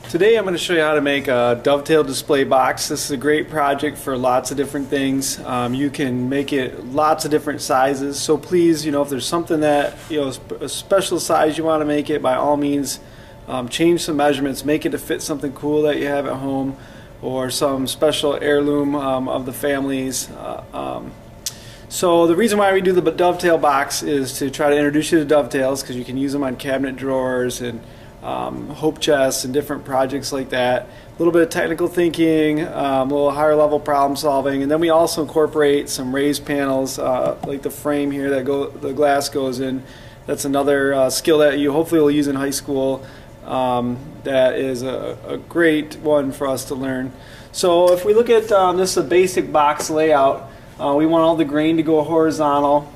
Today I'm going to show you how to make a dovetail display box. This is a great project for lots of different things. You can make it lots of different sizes, so please, if there's something that, a special size you want to make it, by all means change some measurements, make it to fit something cool that you have at home or some special heirloom of the family's. So the reason why we do the dovetail box is to try to introduce you to dovetails, because you can use them on cabinet drawers and hope chests and different projects like that. A little bit of technical thinking, a little higher level problem solving, and then we also incorporate some raised panels like the frame here that the glass goes in. That's another skill that you hopefully will use in high school. That is a great one for us to learn. So if we look at this is a basic box layout. We want all the grain to go horizontal,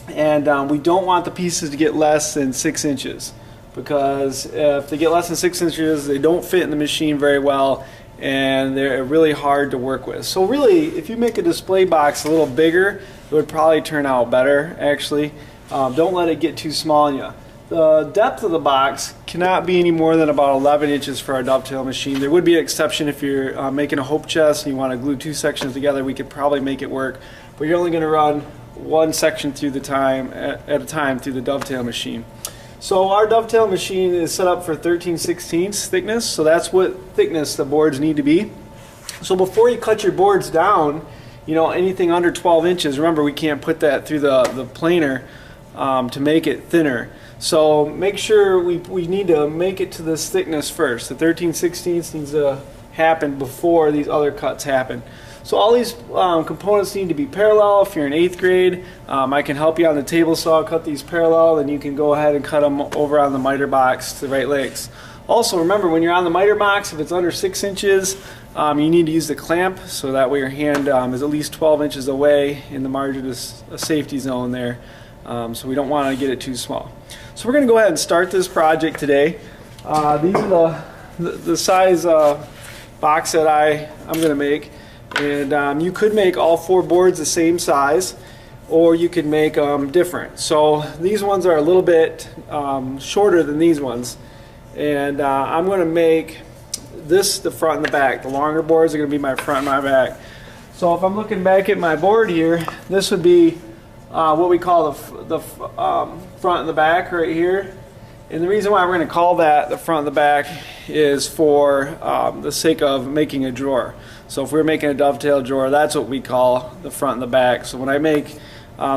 and we don't want the pieces to get less than 6 inches, because if they get less than 6 inches, they don't fit in the machine very well and they're really hard to work with. So really, if you make a display box a little bigger, it would probably turn out better actually. Don't let it get too small on you. The depth of the box cannot be any more than about 11 inches for our dovetail machine. There would be an exception if you're making a hope chest and you want to glue 2 sections together. We could probably make it work, but you're only going to run 1 section through at a time through the dovetail machine. So our dovetail machine is set up for 13/16 thickness, so that's what thickness the boards need to be. So before you cut your boards down, anything under 12 inches, remember we can't put that through the planer to make it thinner. So make sure we need to make it to this thickness first. The 13/16 needs to happen before these other cuts happen. So all these components need to be parallel. If you're in 8th grade, I can help you on the table saw cut these parallel, and you can go ahead and cut them over on the miter box to the right lengths. Also remember, when you're on the miter box, if it's under 6 inches, you need to use the clamp, so that way your hand is at least 12 inches away in the margin of a safety zone there. So we don't want to get it too small. So we're going to go ahead and start this project today. These are the size box that I'm going to make. And you could make all 4 boards the same size, or you could make them different. So these ones are a little bit shorter than these ones, and I'm going to make this the front and the back. The longer boards are going to be my front and my back. So if I'm looking back at my board here, this would be what we call the front and the back right here. And the reason why we're going to call that the front and the back is for the sake of making a drawer. So if we're making a dovetail drawer, that's what we call the front and the back. So when I make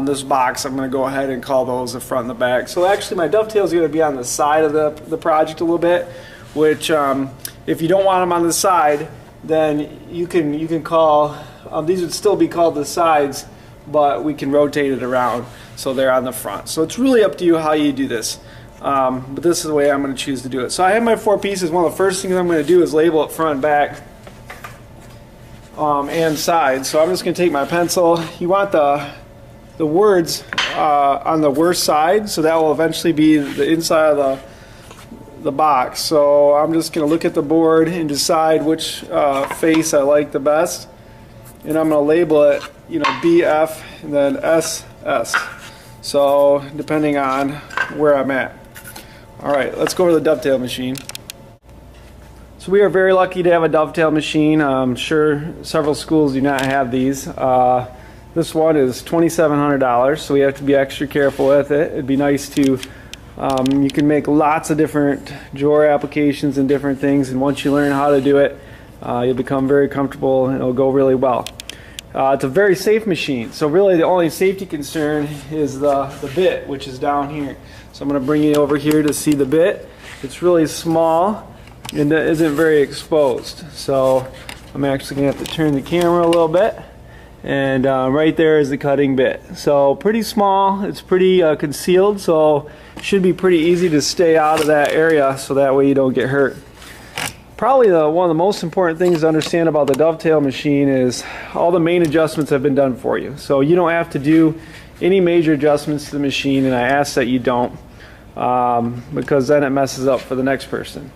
this box, I'm going to go ahead and call those the front and the back. So actually my dovetail is going to be on the side of the project a little bit, which if you don't want them on the side, then you can call, these would still be called the sides, but we can rotate it around so they're on the front. So it's really up to you how you do this. But this is the way I'm going to choose to do it. So I have my 4 pieces. One of the first things I'm going to do is label it front and back and side. So I'm just going to take my pencil. You want the words on the worst side, so that will eventually be the inside of the box. So I'm just going to look at the board and decide which face I like the best, and I'm going to label it BF and then SS. So depending on where I'm at. Alright, let's go to the dovetail machine. So we are very lucky to have a dovetail machine. I'm sure several schools do not have these. This one is $2,700, so we have to be extra careful with it. It'd be nice to, you can make lots of different drawer applications and different things, and once you learn how to do it, you'll become very comfortable and it'll go really well. It's a very safe machine, so really the only safety concern is the bit, which is down here. So I'm going to bring you over here to see the bit. It's really small and it isn't very exposed. So I'm actually going to have to turn the camera a little bit, and right there is the cutting bit. So pretty small, it's pretty concealed, so it should be pretty easy to stay out of that area so that way you don't get hurt. Probably one of the most important things to understand about the dovetail machine is all the main adjustments have been done for you. So you don't have to do any major adjustments to the machine, and I ask that you don't, because then it messes up for the next person.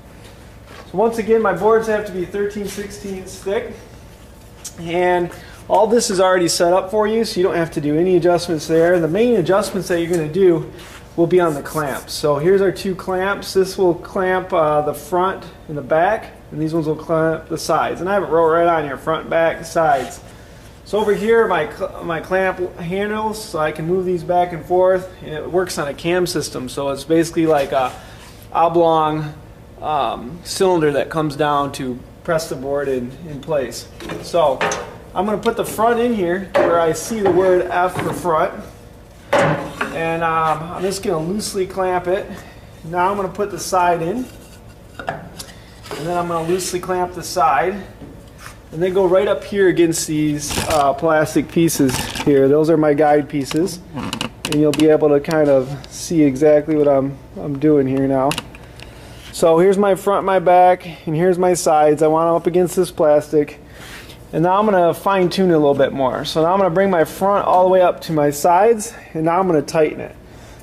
So once again, my boards have to be 13/16 thick, and all this is already set up for you, so you don't have to do any adjustments there. The main adjustments that you're going to do will be on the clamps. So here's our two clamps. This will clamp the front and the back, and these ones will clamp the sides. And I have it wrote right on here, front, back, sides. So over here, my clamp handles, so I can move these back and forth, and it works on a cam system. So it's basically like a oblong cylinder that comes down to press the board in place. So I'm going to put the front in here where I see the word F for front. And I'm just going to loosely clamp it. Now I'm going to put the side in. And then I'm going to loosely clamp the side. And they go right up here against these plastic pieces here. Those are my guide pieces. And you'll be able to kind of see exactly what I'm doing here now. So here's my front, my back, and here's my sides. I want them up against this plastic. And now I'm going to fine tune it a little bit more. So now I'm going to bring my front all the way up to my sides, and now I'm going to tighten it.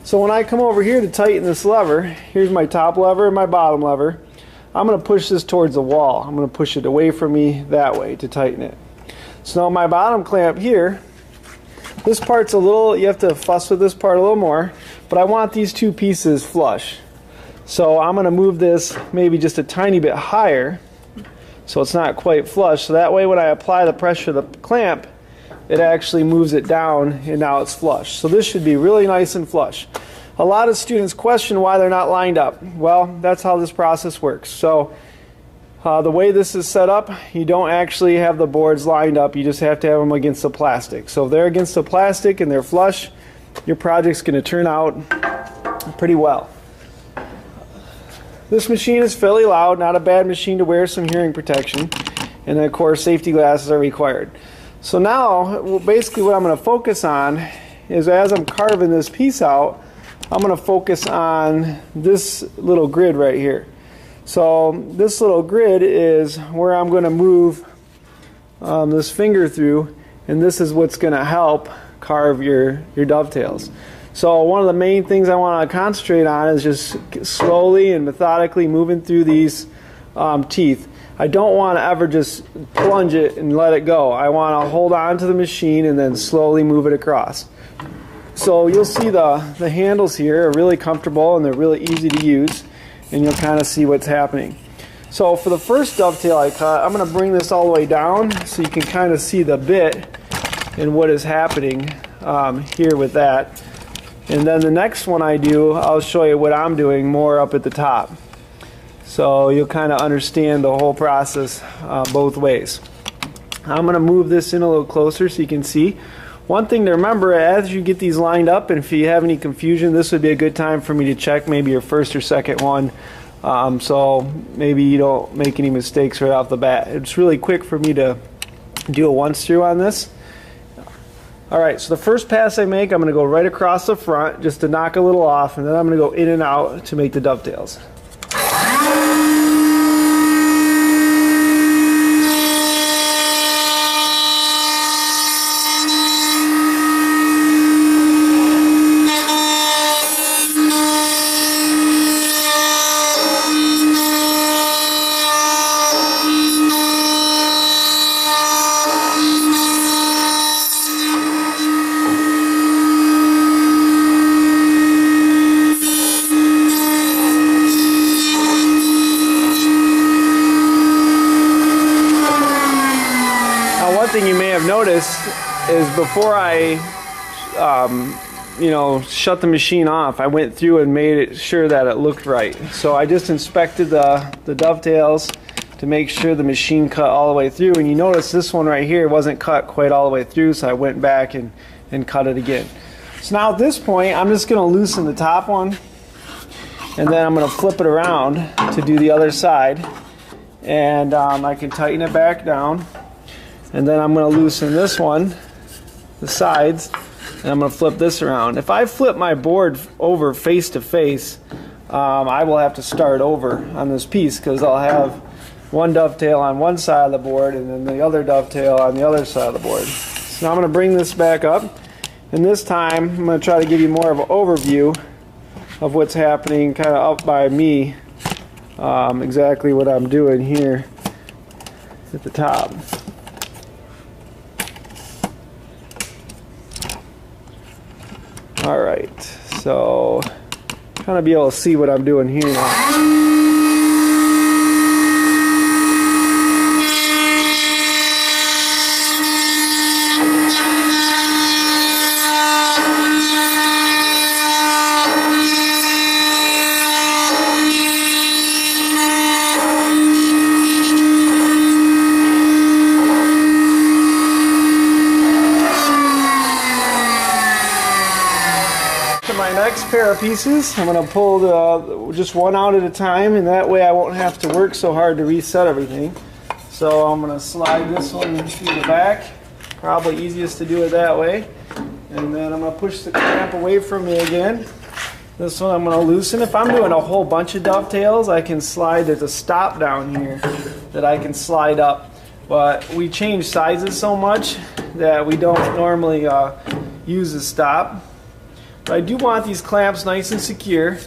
So when I come over here to tighten this lever, here's my top lever and my bottom lever. I'm going to push this towards the wall. I'm going to push it away from me that way to tighten it. So now my bottom clamp here, this part's a little, you have to fuss with this part a little more, but I want these two pieces flush. So I'm going to move this maybe just a tiny bit higher, so it's not quite flush. So that way when I apply the pressure of the clamp, it actually moves it down and now it's flush. So this should be really nice and flush. A lot of students question why they're not lined up. Well, that's how this process works. So the way this is set up, you don't actually have the boards lined up. You just have to have them against the plastic. So if they're against the plastic and they're flush, your project's going to turn out pretty well. This machine is fairly loud, not a bad machine to wear some hearing protection, and then of course safety glasses are required. So now basically what I'm going to focus on is, as I'm carving this piece out, I'm going to focus on this little grid right here. So this little grid is where I'm going to move this finger through, and this is what's going to help carve your dovetails. So one of the main things I want to concentrate on is just slowly and methodically moving through these teeth. I don't want to ever just plunge it and let it go. I want to hold on to the machine and then slowly move it across. So you'll see the handles here are really comfortable and they're really easy to use, and you'll kind of see what's happening. So for the first dovetail I cut, I'm going to bring this all the way down so you can kind of see the bit and what is happening here with that. And then the next one I do, I'll show you what I'm doing more up at the top. So you'll kind of understand the whole process both ways. I'm going to move this in a little closer so you can see. One thing to remember as you get these lined up, and if you have any confusion, this would be a good time for me to check maybe your first or second one. So maybe you don't make any mistakes right off the bat. It's really quick for me to do a once through on this. Alright, so the first pass I make, I'm going to go right across the front just to knock a little off, and then I'm going to go in and out to make the dovetails. Thing you may have noticed is before I shut the machine off, I went through and made sure that it looked right. So I just inspected the dovetails to make sure the machine cut all the way through, and you notice this one right here wasn't cut quite all the way through, so I went back and cut it again. So now at this point I'm just going to loosen the top one, and then I'm going to flip it around to do the other side, and I can tighten it back down. And then I'm going to loosen this one, the sides, and I'm going to flip this around. If I flip my board over face to face, I will have to start over on this piece because I'll have one dovetail on one side of the board and then the other dovetail on the other side of the board. So now I'm going to bring this back up, and this time I'm going to try to give you more of an overview of what's happening kind of up by me, exactly what I'm doing here at the top. Alright, so Trying to be able to see what I'm doing here now. My next pair of pieces, I'm going to pull just one out at a time, and that way I won't have to work so hard to reset everything. So I'm going to slide this one through the back, probably easiest to do it that way. And then I'm going to push the clamp away from me again. This one I'm going to loosen. If I'm doing a whole bunch of dovetails, I can slide, there's a stop down here that I can slide up. But we change sizes so much that we don't normally use a stop. But I do want these clamps nice and secure,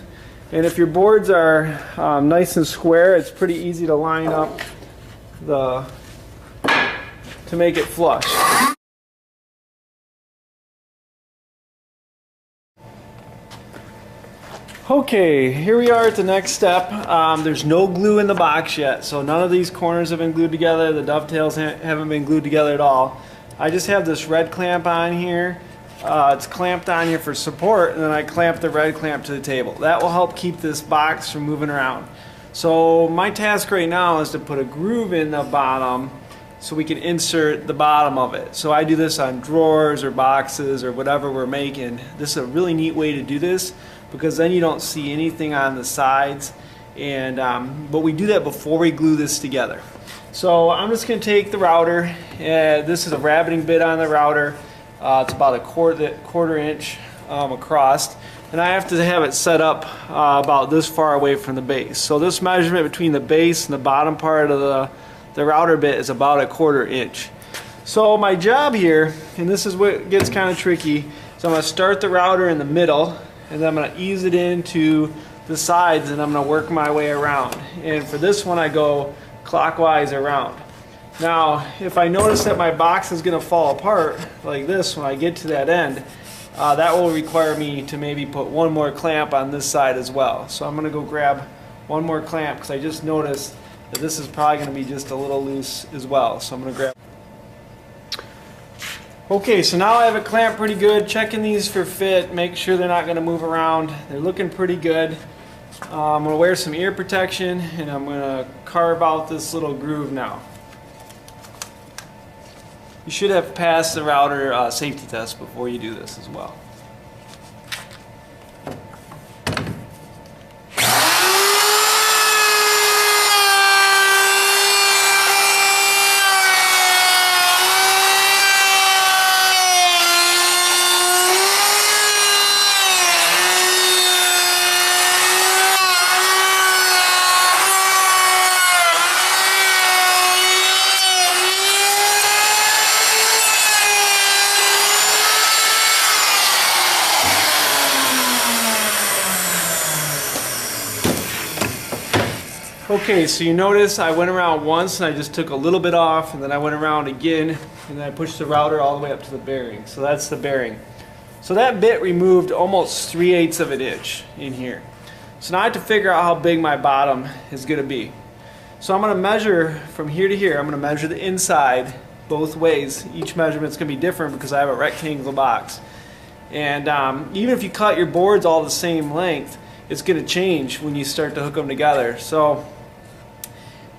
and if your boards are nice and square, it's pretty easy to line up to make it flush. Okay, here we are at the next step. There's no glue in the box yet, so none of these corners have been glued together. The dovetails haven't been glued together at all. I just have this red clamp on here. It's clamped on here for support, and then I clamp the red clamp to the table. That will help keep this box from moving around. So my task right now is to put a groove in the bottom so we can insert the bottom of it. So I do this on drawers or boxes or whatever we're making. This is a really neat way to do this because then you don't see anything on the sides, and but we do that before we glue this together. So I'm just going to take the router. This is a rabbiting bit on the router. It's about a quarter inch across, and I have to have it set up about this far away from the base. So this measurement between the base and the bottom part of the router bit is about a quarter inch. So my job here, and this is what gets kind of tricky, so I'm going to start the router in the middle, and then I'm going to ease it into the sides, and I'm going to work my way around. And for this one I go clockwise around. Now, if I notice that my box is going to fall apart like this when I get to that end, that will require me to maybe put one more clamp on this side as well. So I'm going to go grab one more clamp because I just noticed that this is probably going to be just a little loose as well. So I'm going to grab. Okay, so now I have it clamped pretty good. Checking these for fit, make sure they're not going to move around. They're looking pretty good. I'm going to wear some ear protection, and I'm going to carve out this little groove now. You should have passed the router safety test before you do this as well. Okay, so you notice I went around once and I just took a little bit off, and then I went around again and then I pushed the router all the way up to the bearing. So that's the bearing. So that bit removed almost 3/8 of an inch in here. So now I have to figure out how big my bottom is going to be. So I'm going to measure from here to here. I'm going to measure the inside both ways. Each measurement's going to be different because I have a rectangle box. And even if you cut your boards all the same length, it's going to change when you start to hook them together. So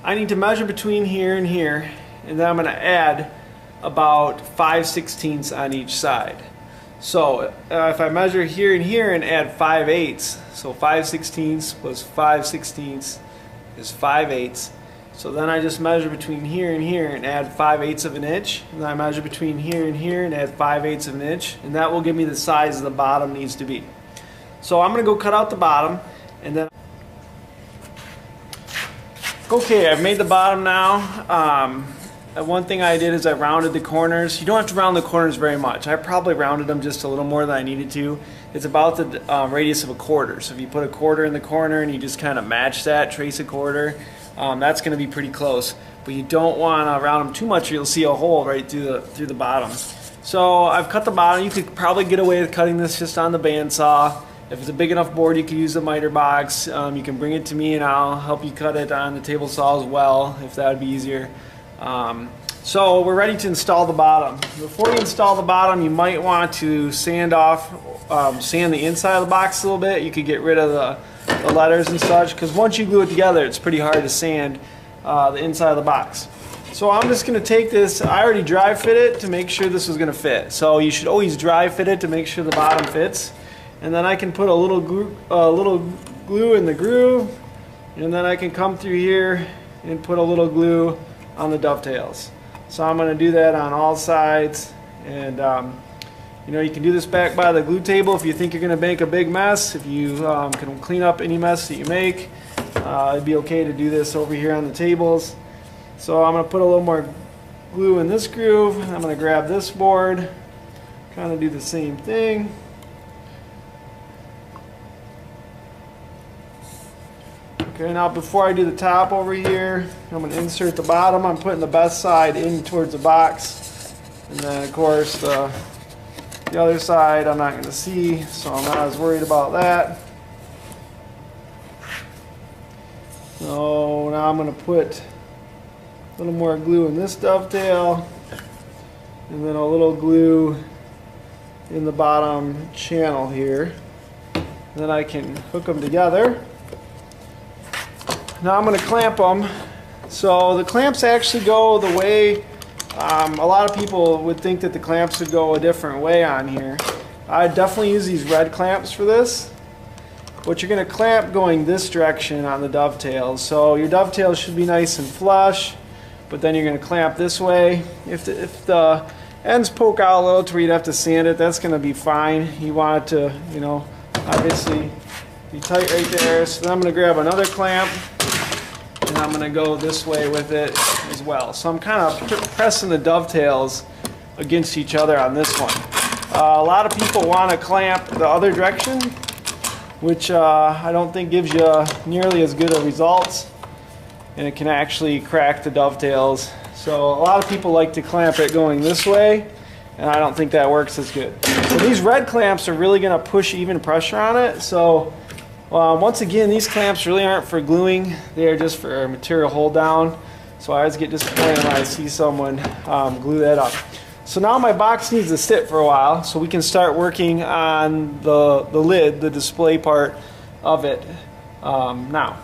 I need to measure between here and here, and then I'm going to add about 5/16 on each side. So if I measure here and here and add 5/8, so 5/16 plus 5/16 is 5/8. So then I just measure between here and here and add 5/8 of an inch, and then I measure between here and here and add 5/8 of an inch, and that will give me the size the bottom needs to be. So I'm going to go cut out the bottom, and then okay, I've made the bottom now. One thing I did is I rounded the corners. You don't have to round the corners very much. I probably rounded them just a little more than I needed to. It's about the radius of a quarter. So if you put a quarter in the corner and you just kind of match that, trace a quarter, that's going to be pretty close. But you don't want to round them too much or you'll see a hole right through the bottom. So I've cut the bottom. You could probably get away with cutting this just on the bandsaw. If it's a big enough board, you can use the miter box. You can bring it to me and I'll help you cut it on the table saw as well, if that would be easier. So we're ready to install the bottom. Before you install the bottom, you might want to sand the inside of the box a little bit. You could get rid of the letters and such, because once you glue it together, it's pretty hard to sand the inside of the box. So I'm just going to take this. I already dry fit it to make sure this is going to fit. So you should always dry fit it to make sure the bottom fits. And then I can put a little glue in the groove, and then I can come through here and put a little glue on the dovetails. So I'm going to do that on all sides, and you know, you can do this back by the glue table if you think you're going to make a big mess. If you can clean up any mess that you make, it'd be okay to do this over here on the tables. So I'm going to put a little more glue in this groove. I'm going to grab this board, kind of do the same thing. Okay, now before I do the top over here, I'm going to insert the bottom. I'm putting the best side in towards the box. And then of course the other side I'm not going to see, so I'm not as worried about that. So now I'm going to put a little more glue in this dovetail, and then a little glue in the bottom channel here. And then I can hook them together. Now I'm going to clamp them. So the clamps actually go the way a lot of people would think that the clamps would go a different way on here. I definitely use these red clamps for this. But you're going to clamp going this direction on the dovetails. So your dovetails should be nice and flush, but then you're going to clamp this way. If the ends poke out a little to where you'd have to sand it, that's going to be fine. You want it to, you know, obviously be tight right there. So then I'm going to grab another clamp, and I'm going to go this way with it as well. So I'm kind of pressing the dovetails against each other on this one. A lot of people want to clamp the other direction, which I don't think gives you nearly as good of results, and it can actually crack the dovetails. So a lot of people like to clamp it going this way, and I don't think that works as good. So these red clamps are really going to push even pressure on it. So once again, these clamps really aren't for gluing, they are just for material hold down. So I always get disappointed when I see someone glue that up. So now my box needs to sit for a while, so we can start working on the lid, the display part of it now.